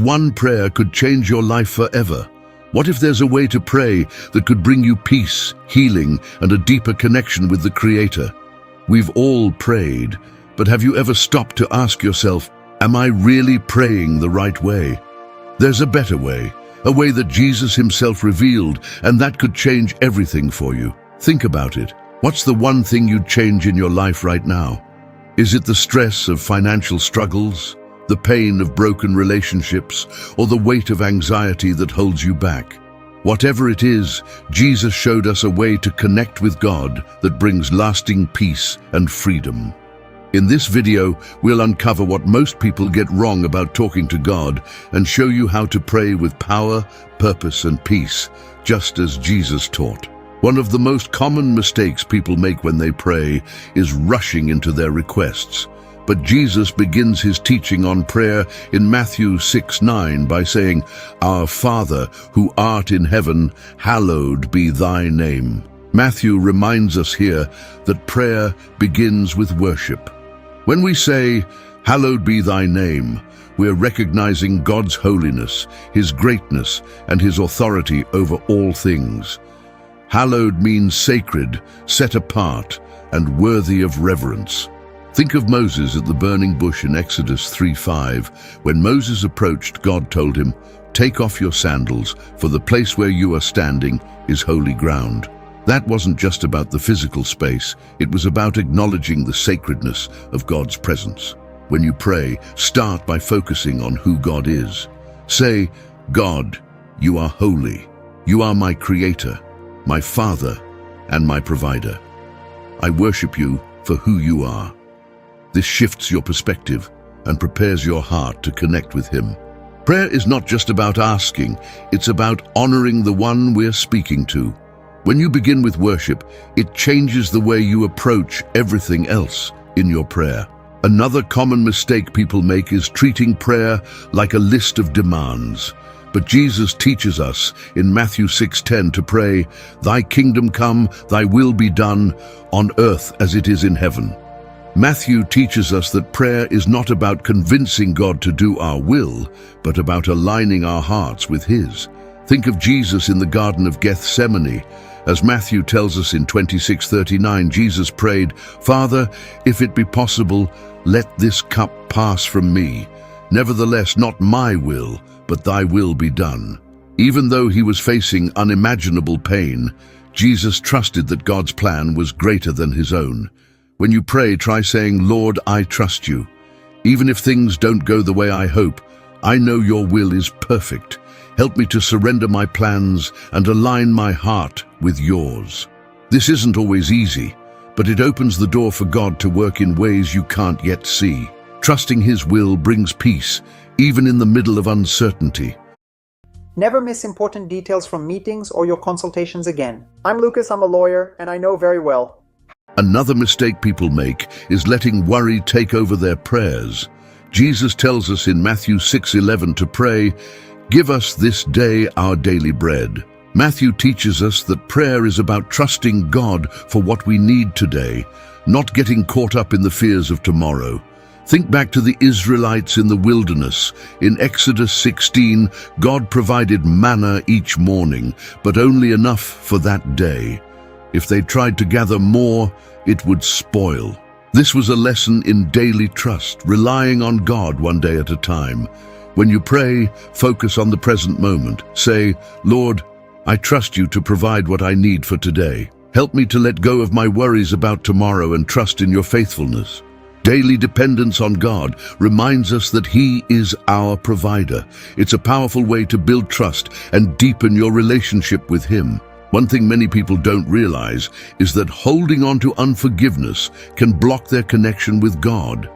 One prayer could change your life forever. What if there's a way to pray that could bring you peace, healing, and a deeper connection with the Creator? We've all prayed, but have you ever stopped to ask yourself, am I really praying the right way? There's a better way, a way that Jesus himself revealed, and that could change everything for you. Think about it. What's the one thing you'd change in your life right now? Is it the stress of financial struggles, the pain of broken relationships, or the weight of anxiety that holds you back? Whatever it is, Jesus showed us a way to connect with God that brings lasting peace and freedom. In this video, we'll uncover what most people get wrong about talking to God and show you how to pray with power, purpose, and peace, just as Jesus taught. One of the most common mistakes people make when they pray is rushing into their requests. But Jesus begins his teaching on prayer in Matthew 6:9 by saying, "Our Father, who art in heaven, hallowed be thy name." Matthew reminds us here that prayer begins with worship. When we say, "Hallowed be thy name," we're recognizing God's holiness, his greatness, and his authority over all things. Hallowed means sacred, set apart, and worthy of reverence. Think of Moses at the burning bush in Exodus 3:5. When Moses approached, God told him, "Take off your sandals, for the place where you are standing is holy ground." That wasn't just about the physical space, it was about acknowledging the sacredness of God's presence. When you pray, start by focusing on who God is. Say, "God, you are holy. You are my Creator, my Father, and my Provider. I worship you for who you are." This shifts your perspective and prepares your heart to connect with Him. Prayer is not just about asking, it's about honoring the one we're speaking to. When you begin with worship, it changes the way you approach everything else in your prayer. Another common mistake people make is treating prayer like a list of demands. But Jesus teaches us in Matthew 6:10 to pray, "Thy kingdom come, thy will be done, on earth as it is in heaven." Matthew teaches us that prayer is not about convincing God to do our will, but about aligning our hearts with His. Think of Jesus in the Garden of Gethsemane. As Matthew tells us in 26:39, Jesus prayed, "Father, if it be possible, let this cup pass from me. Nevertheless, not my will, but thy will be done." Even though he was facing unimaginable pain, Jesus trusted that God's plan was greater than his own. When you pray, try saying, "Lord, I trust you. Even if things don't go the way I hope, I know your will is perfect. Help me to surrender my plans and align my heart with yours." This isn't always easy, but it opens the door for God to work in ways you can't yet see. Trusting His will brings peace, even in the middle of uncertainty. Never miss important details from meetings or your consultations again. I'm Lucas, I'm a lawyer, and I know very well. Another mistake people make is letting worry take over their prayers. Jesus tells us in Matthew 6:11 to pray, "Give us this day our daily bread." Matthew teaches us that prayer is about trusting God for what we need today, not getting caught up in the fears of tomorrow. Think back to the Israelites in the wilderness. In Exodus 16, God provided manna each morning, but only enough for that day. If they tried to gather more, it would spoil. This was a lesson in daily trust, relying on God one day at a time. When you pray, focus on the present moment. Say, "Lord, I trust you to provide what I need for today. Help me to let go of my worries about tomorrow and trust in your faithfulness." Daily dependence on God reminds us that He is our provider. It's a powerful way to build trust and deepen your relationship with Him. One thing many people don't realize is that holding on to unforgiveness can block their connection with God.